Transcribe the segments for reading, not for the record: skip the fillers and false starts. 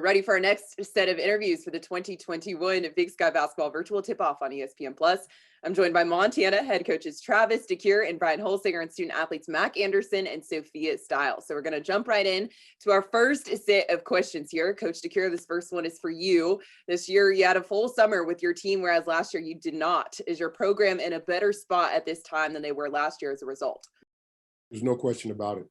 We're ready for our next set of interviews for the 2021 Big Sky Basketball Virtual Tip-Off on ESPN+. I'm joined by Montana head coaches Travis DeCure and Brian Holsinger and student athletes Mac Anderson and Sophia Stiles. So we're going to jump right in to our first set of questions here. Coach DeCure, this first one is for you. This year you had a full summer with your team, whereas last year you did not. Is your program in a better spot at this time than they were last year as a result? There's no question about it.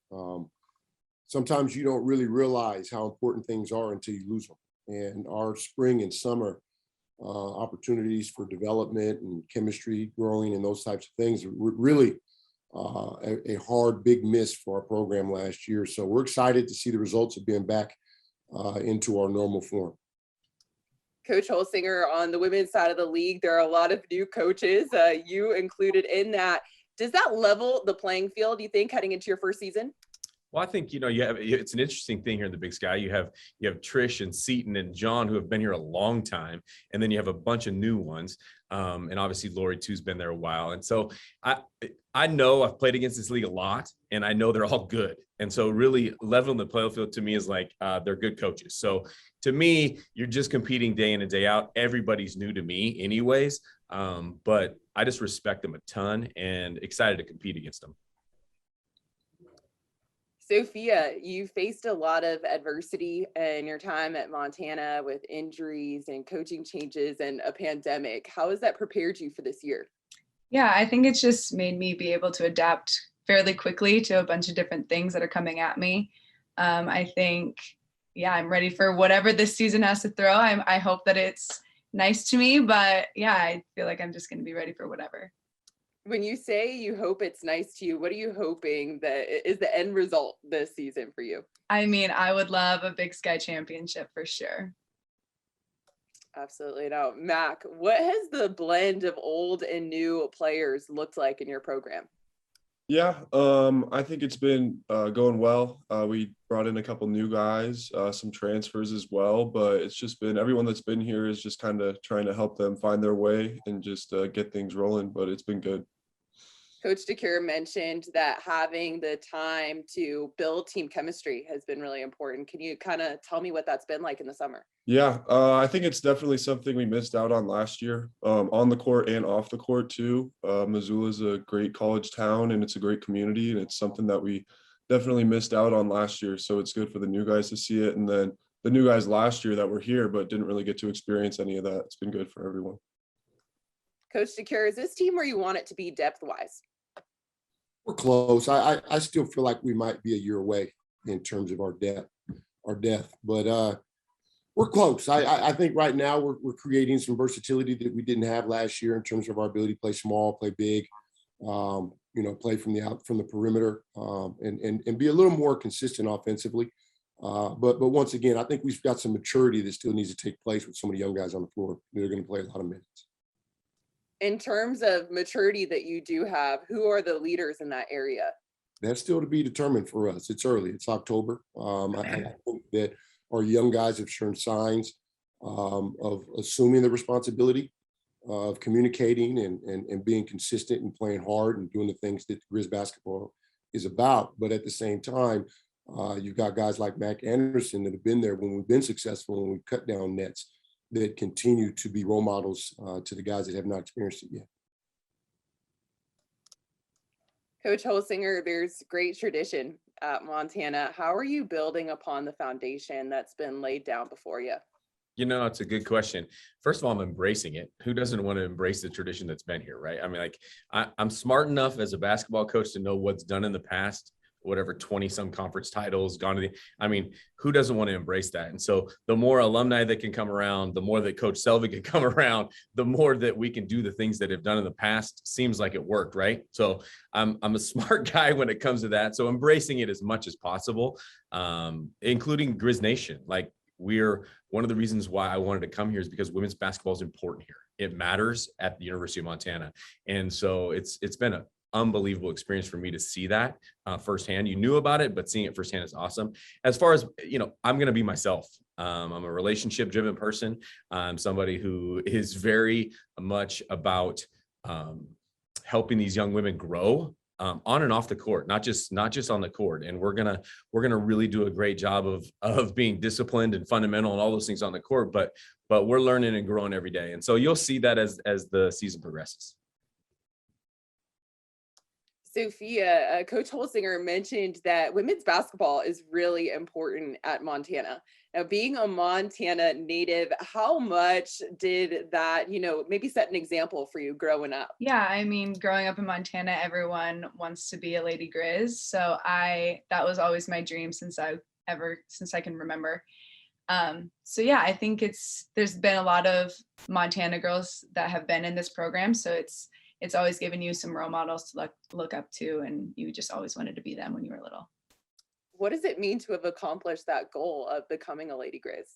Sometimes you don't really realize how important things are until you lose them. And our spring and summer opportunities for development and chemistry growing and those types of things were really a hard, big miss for our program last year. So we're excited to see the results of being back into our normal form. Coach Holsinger, on the women's side of the league, there are a lot of new coaches, you included in that. Does that level the playing field, do you think, heading into your first season? Well, I think, it's an interesting thing here in the Big Sky. You have Trish and Seton and John, who have been here a long time. And then you have a bunch of new ones. And obviously Lori too's been there a while. And so I know I've played against this league a lot and I know they're all good. And so really leveling the playing field to me is like, they're good coaches. So to me, you're just competing day in and day out. Everybody's new to me anyways. But I just respect them a ton and excited to compete against them. Sophia, you faced a lot of adversity in your time at Montana with injuries and coaching changes and a pandemic. How has that prepared you for this year? Yeah, I think it's just made me be able to adapt fairly quickly to a bunch of different things that are coming at me. I think, I'm ready for whatever this season has to throw. I hope that it's nice to me, but I feel like I'm just going to be ready for whatever. When you say you hope it's nice to you, what are you hoping that is the end result this season for you? I mean, I would love a Big Sky championship for sure. Absolutely. Now, Mac, what has the blend of old and new players looked like in your program? Yeah, I think it's been going well. We brought in a couple new guys, some transfers as well, but it's just been everyone that's been here is just kind of trying to help them find their way and just get things rolling, but it's been good. Coach DeCure mentioned that having the time to build team chemistry has been really important. Can you kind of tell me what that's been like in the summer? Yeah, I think it's definitely something we missed out on last year, on the court and off the court too. Missoula is a great college town and it's a great community, and it's something that we definitely missed out on last year. So it's good for the new guys to see it. And then the new guys last year that were here but didn't really get to experience any of that. It's been good for everyone. Coach DeCure, is this team where you want it to be depth-wise? We're close. I still feel like we might be a year away in terms of our depth, but we're close. I think right now we're creating some versatility that we didn't have last year in terms of our ability to play small, play big, play from the perimeter, and be a little more consistent offensively. But once again, I think we've got some maturity that still needs to take place with some of the young guys on the floor. They're going to play a lot of minutes. In terms of maturity that you do have, who are the leaders in that area? That's still to be determined for us. It's early. It's October. I think that our young guys have shown signs of assuming the responsibility of communicating and being consistent and playing hard and doing the things that Grizz basketball is about. But at the same time, you've got guys like Mac Anderson that have been there when we've been successful and we've cut down nets, that continue to be role models to the guys that have not experienced it yet. Coach Holsinger, there's great tradition at Montana. How are you building upon the foundation that's been laid down before you? It's a good question. First of all, I'm embracing it. Who doesn't want to embrace the tradition that's been here, right? I mean, I'm smart enough as a basketball coach to know what's done in the past, whatever 20-some conference titles gone to who doesn't want to embrace that? And so the more alumni that can come around, the more that Coach Selvig can come around, the more that we can do the things that have done in the past. Seems like it worked, right? So I'm a smart guy when it comes to that. So embracing it as much as possible, including Grizz Nation. Like, we're one of the reasons why I wanted to come here is because women's basketball is important here. It matters at the University of Montana. And so it's been an unbelievable experience for me to see that firsthand. You knew about it, but seeing it firsthand is awesome. As far as, I'm going to be myself. I'm a relationship driven person. I'm somebody who is very much about helping these young women grow on and off the court, not just on the court. And we're gonna really do a great job of being disciplined and fundamental and all those things on the court. But we're learning and growing every day. And so you'll see that as the season progresses. Sophia, Coach Holsinger mentioned that women's basketball is really important at Montana. Now, being a Montana native, how much did that, maybe set an example for you growing up? Yeah, I mean, growing up in Montana, everyone wants to be a Lady Grizz. So that was always my dream since I can remember. So yeah, I think there's been a lot of Montana girls that have been in this program. So it's always given you some role models to look up to, and you just always wanted to be them when you were little. What does it mean to have accomplished that goal of becoming a Lady Grizz?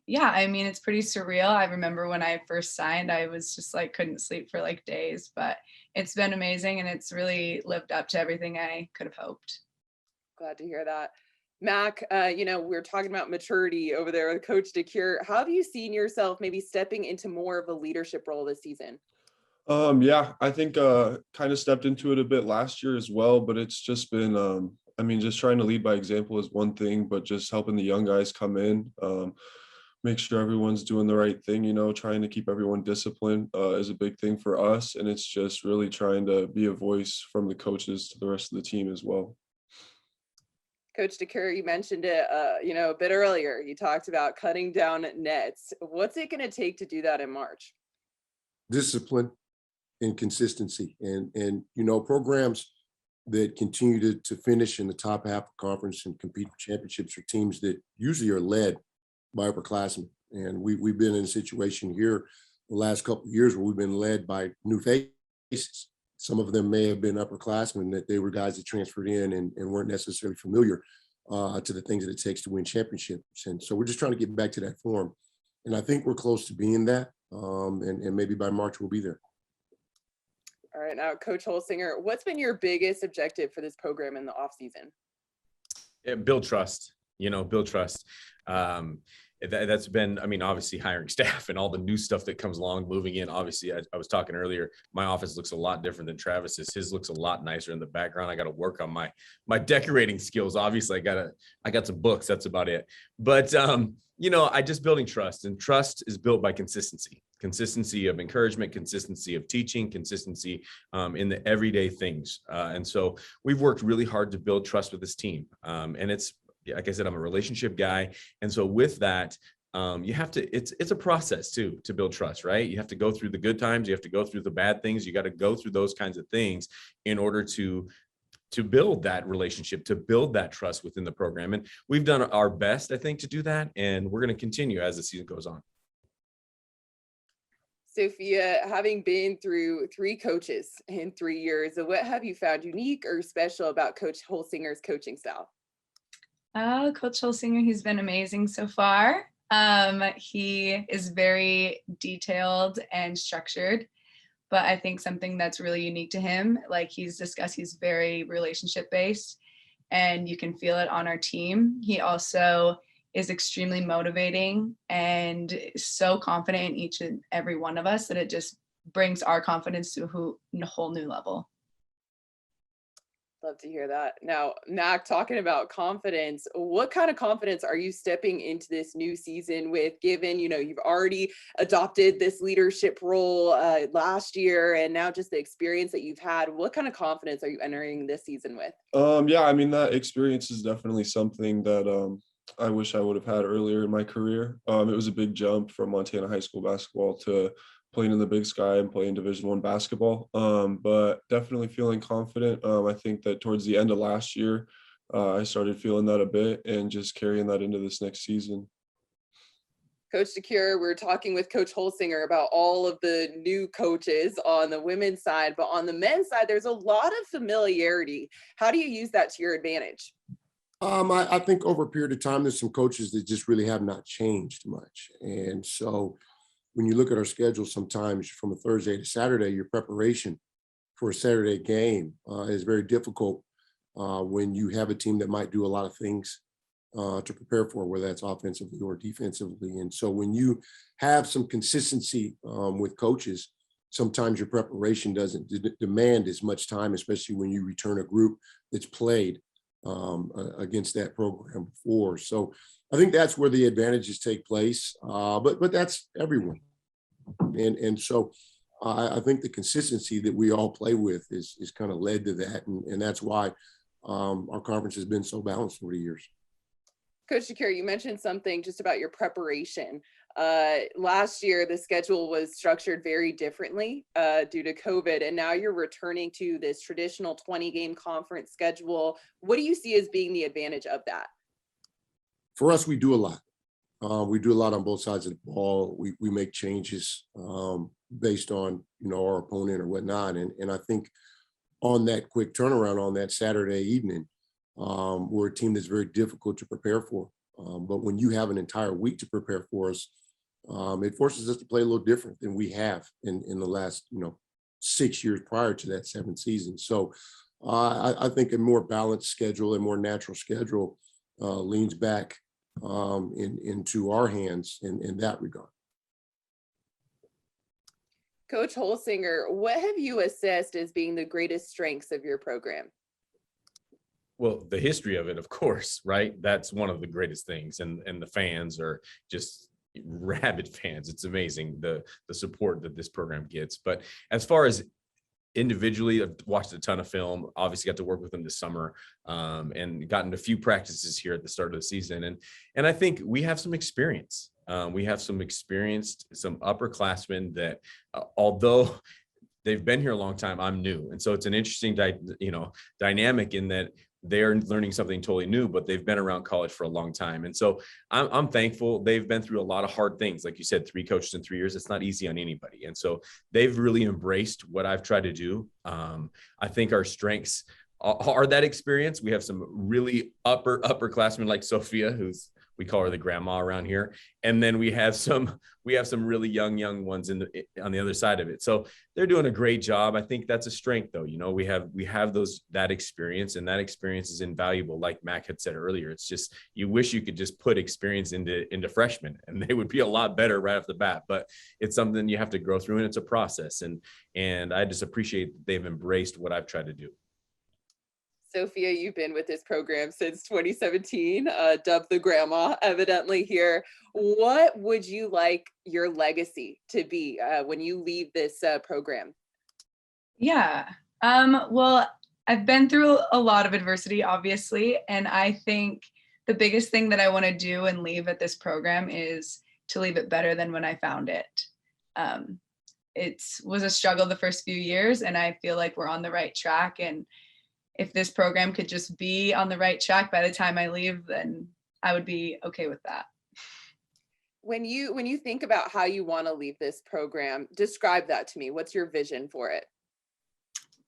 Yeah, I mean, it's pretty surreal. I remember when I first signed, I was just couldn't sleep for days, but it's been amazing and it's really lived up to everything I could have hoped. Glad to hear that. Mac, we're talking about maturity over there with Coach DeCure. How have you seen yourself maybe stepping into more of a leadership role this season? Yeah, I think kind of stepped into it a bit last year as well, but it's just been just trying to lead by example is one thing, but just helping the young guys come in, make sure everyone's doing the right thing, trying to keep everyone disciplined is a big thing for us. And it's just really trying to be a voice from the coaches to the rest of the team as well. Coach DeCure, you mentioned it, a bit earlier. You talked about cutting down nets. What's it going to take to do that in March? Discipline and consistency, and programs that continue to finish in the top half of conference and compete for championships are teams that usually are led by upperclassmen. And we've been in a situation here the last couple of years where we've been led by new faces. Some of them may have been upperclassmen, that they were guys that transferred in and weren't necessarily familiar to the things that it takes to win championships. And so we're just trying to get back to that form. And I think we're close to being that. And maybe by March we'll be there. All right, now, Coach Holsinger, what's been your biggest objective for this program in the offseason? Build trust, build trust. That's been, obviously hiring staff and all the new stuff that comes along, moving in. Obviously, I was talking earlier, my office looks a lot different than Travis's. His looks a lot nicer in the background. I got to work on my decorating skills. Obviously, I got some books. That's about it. But, I just building trust, and trust is built by consistency of encouragement, consistency of teaching, consistency in the everyday things. And so we've worked really hard to build trust with this team. And it's, like I said, I'm a relationship guy. And so with that, you have to, it's a process too, to build trust, right? You have to go through the good times. You have to go through the bad things. You got to go through those kinds of things in order to build that relationship, to build that trust within the program. And we've done our best, I think, to do that. And we're going to continue as the season goes on. Sophia, having been through 3 coaches in 3 years, what have you found unique or special about Coach Holsinger's coaching style? Coach Holsinger, he's been amazing so far. He is very detailed and structured, but I think something that's really unique to him, like he's discussed, he's very relationship based, and you can feel it on our team. He also is extremely motivating and so confident in each and every one of us that it just brings our confidence to a whole new level. Love to hear that. Now, Mac, talking about confidence, what kind of confidence are you stepping into this new season with, given, you've already adopted this leadership role last year, and now just the experience that you've had? What kind of confidence are you entering this season with? Yeah, that experience is definitely something that I wish I would have had earlier in my career. It was a big jump from Montana high school basketball to playing in the Big Sky and playing Division I basketball, but definitely feeling confident. I think that towards the end of last year, I started feeling that a bit and just carrying that into this next season. Coach DeCure, we're talking with Coach Holsinger about all of the new coaches on the women's side, but on the men's side, there's a lot of familiarity. How do you use that to your advantage? I think over a period of time, there's some coaches that just really have not changed much. And so when you look at our schedule, sometimes from a Thursday to Saturday, your preparation for a Saturday game is very difficult when you have a team that might do a lot of things to prepare for, whether that's offensively or defensively. And so when you have some consistency with coaches, sometimes your preparation doesn't demand as much time, especially when you return a group that's played against that program before. So I think that's where the advantages take place. But that's everyone. And so I think the consistency that we all play with is kind of led to that. And that's why our conference has been so balanced over the years. Coach Shakir, you mentioned something just about your preparation. Last year, the schedule was structured very differently due to COVID, and now you're returning to this traditional 20-game conference schedule. What do you see as being the advantage of that? For us, we do a lot. We do a lot on both sides of the ball. We make changes based on, our opponent or whatnot. And I think on that quick turnaround on that Saturday evening, we're a team that's very difficult to prepare for. But when you have an entire week to prepare for us, it forces us to play a little different than we have in the last, 6 years prior to that 7th season. So I think a more balanced schedule, a more natural schedule leans back into our hands in that regard. Coach Holsinger, what have you assessed as being the greatest strengths of your program? Well, the history of it, of course, right? That's one of the greatest things. And the fans are just rabid fans. It's amazing the support that this program gets. But as far as individually, I've watched a ton of film, obviously got to work with them this summer, and gotten a few practices here at the start of the season. And I think we have some experience. We have some upperclassmen that, although they've been here a long time, I'm new. And so it's an interesting, dynamic in that they're learning something totally new, but they've been around college for a long time. And so I'm thankful. They've been through a lot of hard things. Like you said, 3 coaches in 3 years, it's not easy on anybody. And so they've really embraced what I've tried to do. I think our strengths are that experience. We have some really upperclassmen like Sophia, we call her the grandma around here. And then we have some really young ones on the other side of it. So they're doing a great job. I think that's a strength though. We have that experience, and that experience is invaluable. Like Mac had said earlier, it's just, you wish you could just put experience into freshmen and they would be a lot better right off the bat, but it's something you have to grow through, and it's a process. And I just appreciate that they've embraced what I've tried to do. Sophia, you've been with this program since 2017, dubbed the grandma evidently here. What would you like your legacy to be when you leave this program? Yeah. Well, I've been through a lot of adversity, obviously, and I think the biggest thing that I want to do and leave at this program is to leave it better than when I found it. It was a struggle the first few years, and I feel like we're on the right track. And if this program could just be on the right track by the time I leave, then I would be okay with that. When you think about how you want to leave this program, describe that to me. What's your vision for it?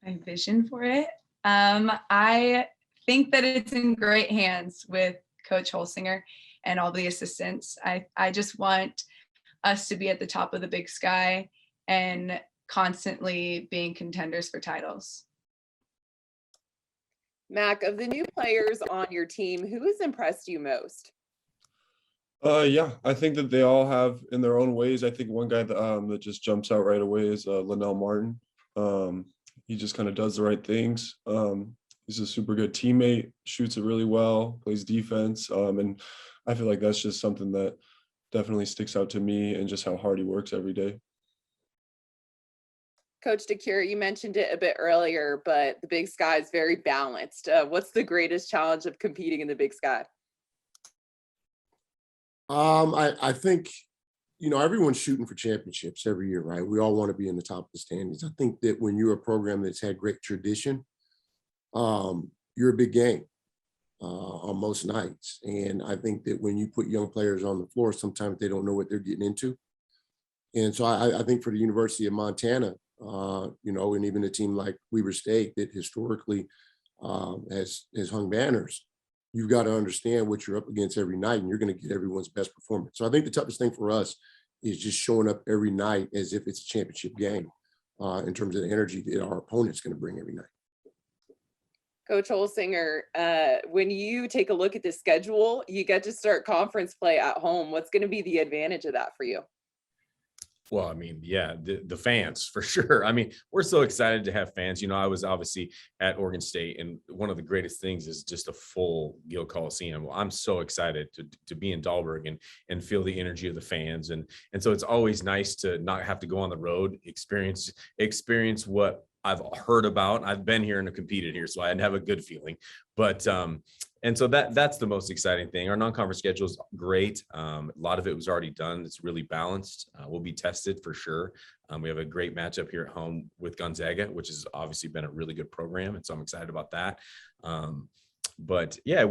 My vision for it? I think that it's in great hands with Coach Holsinger and all the assistants. I just want us to be at the top of the Big Sky and constantly being contenders for titles. Mac, of the new players on your team, who has impressed you most? Yeah, I think that they all have in their own ways. I think one guy that just jumps out right away is Lanell Martin. He just kind of does the right things. He's a super good teammate, shoots it really well, plays defense. And I feel like that's just something that definitely sticks out to me, and just how hard he works every day. Coach DeCure, you mentioned it a bit earlier, but the Big Sky is very balanced. What's the greatest challenge of competing in the Big Sky? I think, everyone's shooting for championships every year, right? We all want to be in the top of the standings. I think that when you're a program that's had great tradition, you're a big game on most nights. And I think that when you put young players on the floor, sometimes they don't know what they're getting into. And so I think for the University of Montana, and even a team like Weber State that historically has hung banners, you've got to understand what you're up against every night, and you're going to get everyone's best performance. So I think the toughest thing for us is just showing up every night as if it's a championship game in terms of the energy that our opponent's going to bring every night. Coach Holsinger, when you take a look at the schedule, you get to start conference play at home. What's going to be the advantage of that for you? Well, I mean, yeah, the fans for sure. I mean, we're so excited to have fans. You know, I was obviously at Oregon State, and one of the greatest things is just a full Gill Coliseum. Well, I'm so excited to be in Dahlberg and feel the energy of the fans, and so it's always nice to not have to go on the road, experience what I've heard about. I've been here and competed here, so I have a good feeling. But and so that's the most exciting thing. Our non-conference schedule is great. A lot of it was already done. It's really balanced. We'll be tested for sure. We have a great matchup here at home with Gonzaga, which has obviously been a really good program, and so I'm excited about that. But yeah,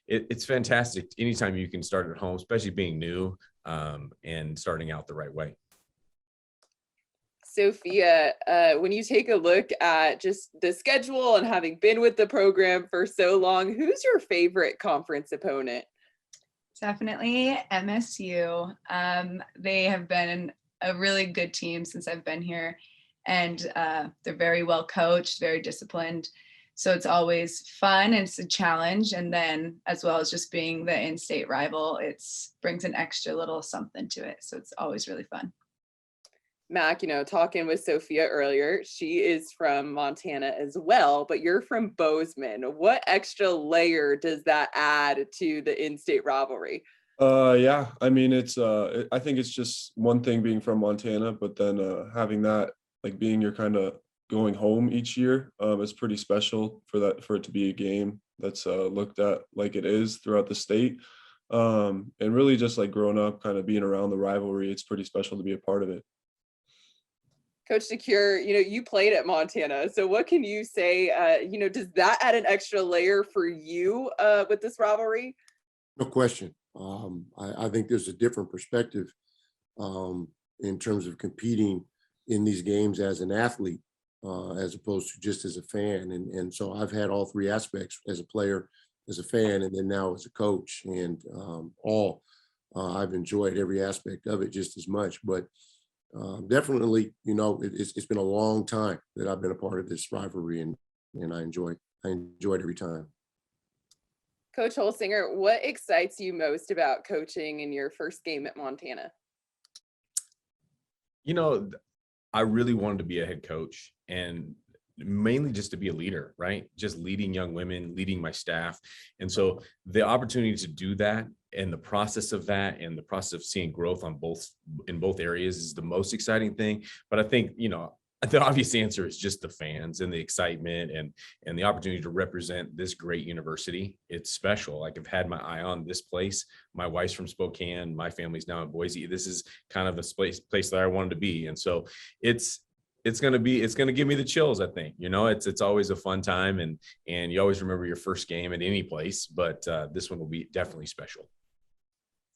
it's fantastic anytime you can start at home, especially being new and starting out the right way. Sophia, when you take a look at just the schedule and having been with the program for so long, who's your favorite conference opponent? Definitely MSU. They have been a really good team since I've been here, and they're very well coached, very disciplined. So it's always fun and it's a challenge. And then as well as just being the in-state rival, it's brings an extra little something to it. So it's always really fun. Mac, talking with Sophia earlier, she is from Montana as well, but you're from Bozeman. What extra layer does that add to the in-state rivalry? Yeah, I mean, I think it's just one thing being from Montana, but then having that, like being your kind of going home each year, is pretty special for it to be a game that's looked at like it is throughout the state. And really just like growing up, kind of being around the rivalry, it's pretty special to be a part of it. Coach DeCure, you played at Montana. So what can you say, does that add an extra layer for you with this rivalry? No question. I think there's a different perspective in terms of competing in these games as an athlete, as opposed to just as a fan. And so I've had all three aspects: as a player, as a fan, and then now as a coach. And I've enjoyed every aspect of it just as much. But definitely, it's been a long time that I've been a part of this rivalry, and I enjoy it every time. Coach Holsinger, what excites you most about coaching in your first game at Montana? I really wanted to be a head coach, and mainly just to be a leader, right? Just leading young women, leading my staff. And so the opportunity to do that and the process of that and the process of seeing growth in both areas is the most exciting thing. But I think, the obvious answer is just the fans and the excitement and the opportunity to represent this great university. It's special. Like, I've had my eye on this place. My wife's from Spokane. My family's now in Boise. This is kind of the place that I wanted to be. And so it's going to give me the chills. I think, it's always a fun time, and you always remember your first game at any place, but this one will be definitely special.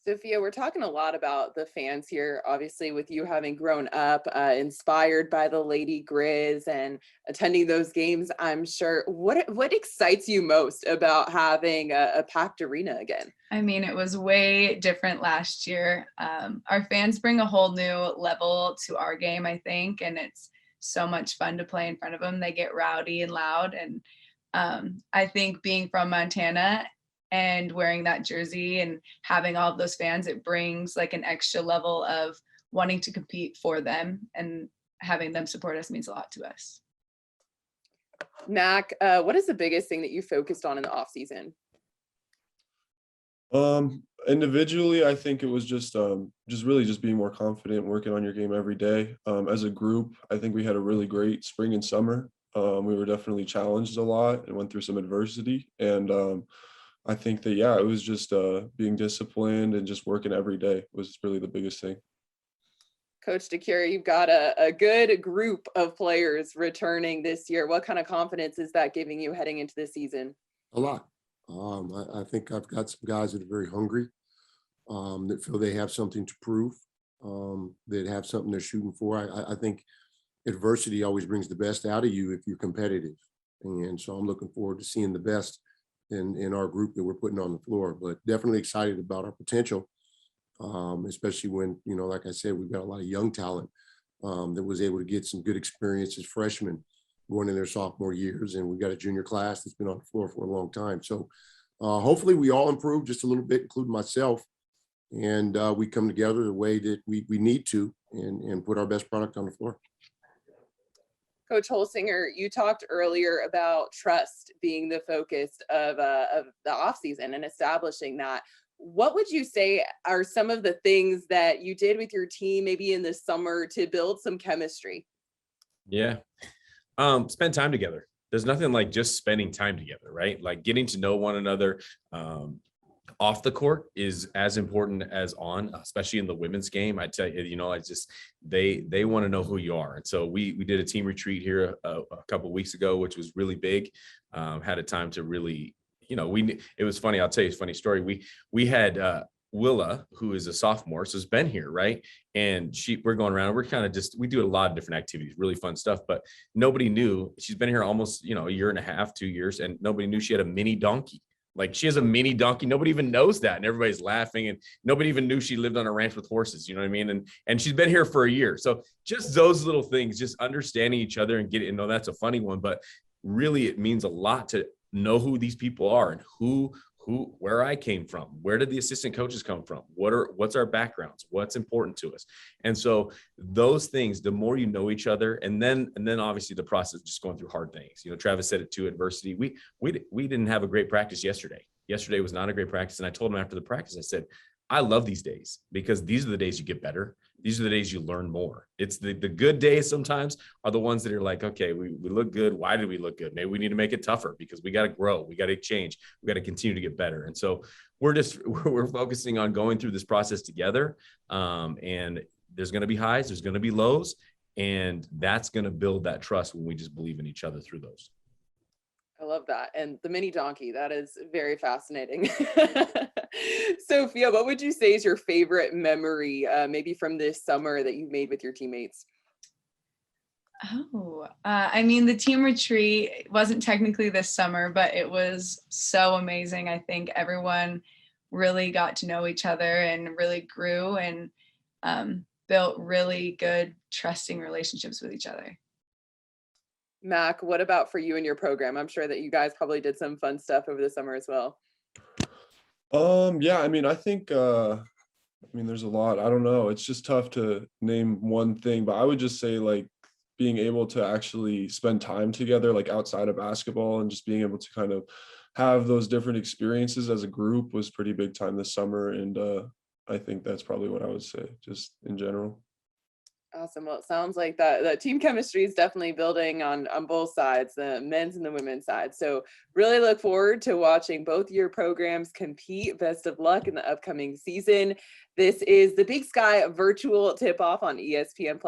Sophia, we're talking a lot about the fans here, obviously, with you having grown up inspired by the Lady Grizz and attending those games, I'm sure. What excites you most about having a packed arena again? I mean, it was way different last year. Our fans bring a whole new level to our game, I think, and it's so much fun to play in front of them. They get rowdy and loud, and I think being from Montana and wearing that jersey and having all of those fans, it brings like an extra level of wanting to compete for them, and having them support us means a lot to us. Mac, what is the biggest thing that you focused on in the off season? Individually, I think it was just really just being more confident, working on your game every day. As a group, I think we had a really great spring and summer. We were definitely challenged a lot and went through some adversity. And I think that, yeah, it was just being disciplined and just working every day was really the biggest thing. Coach DeCure, you've got a good group of players returning this year. What kind of confidence is that giving you heading into the season? A lot. I think I've got some guys that are very hungry, that feel they have something to prove, that have something they're shooting for. I think adversity always brings the best out of you if you're competitive. And so I'm looking forward to seeing the best in our group that we're putting on the floor, but definitely excited about our potential, especially when, like I said, we've got a lot of young talent that was able to get some good experience as freshmen going in their sophomore years. And we've got a junior class that's been on the floor for a long time. So hopefully we all improve just a little bit, including myself, and we come together the way that we need to, and put our best product on the floor. Coach Holsinger, you talked earlier about trust being the focus of the offseason and establishing that. What would you say are some of the things that you did with your team maybe in the summer to build some chemistry? Yeah. Spend time together. There's nothing like just spending time together, right? Like getting to know one another off the court is as important as on, especially in the women's game. I tell you, they want to know who you are. And so we did a team retreat here a couple of weeks ago, which was really big. Had a time to really, it was funny. I'll tell you a funny story. We had Willa, who is a sophomore, so has been here, right? And we're going around, we're kind of we do a lot of different activities, really fun stuff, but nobody knew. She's been here almost, a year and a half, 2 years, and nobody knew she had a mini donkey. Like she has a mini donkey. Nobody even knows that. And everybody's laughing, and nobody even knew she lived on a ranch with horses. You know what I mean? And she's been here for a year. So just those little things, just understanding each other and getting, that's a funny one, but really it means a lot to know who these people are and where I came from. Where did the assistant coaches come from? What's our backgrounds? What's important to us? And so those things, the more you know each other, and then obviously the process of just going through hard things. Travis said it too, adversity. We didn't have a great practice yesterday. Yesterday was not a great practice. And I told him after the practice, I said, I love these days because these are the days you get better. These are the days you learn more. It's the good days sometimes are the ones that are like, okay, we look good. Why did we look good? Maybe we need to make it tougher because we got to grow. We got to change. We got to continue to get better. And so we're focusing on going through this process together. And there's going to be highs, there's going to be lows, and that's going to build that trust when we just believe in each other through those. I love that. And the mini donkey, that is very fascinating. Sophia, what would you say is your favorite memory, maybe from this summer that you've made with your teammates? The team retreat wasn't technically this summer, but it was so amazing. I think everyone really got to know each other and really grew and built really good, trusting relationships with each other. Mac, what about for you and your program? I'm sure that you guys probably did some fun stuff over the summer as well. I think there's a lot. I don't know. It's just tough to name one thing, but I would just say like being able to actually spend time together, like outside of basketball, and just being able to kind of have those different experiences as a group was pretty big time this summer. And I think that's probably what I would say, just in general. Awesome. Well, it sounds like that team chemistry is definitely building on both sides, the men's and the women's side. So really look forward to watching both your programs compete. Best of luck in the upcoming season. This is the Big Sky virtual tip-off on ESPN+.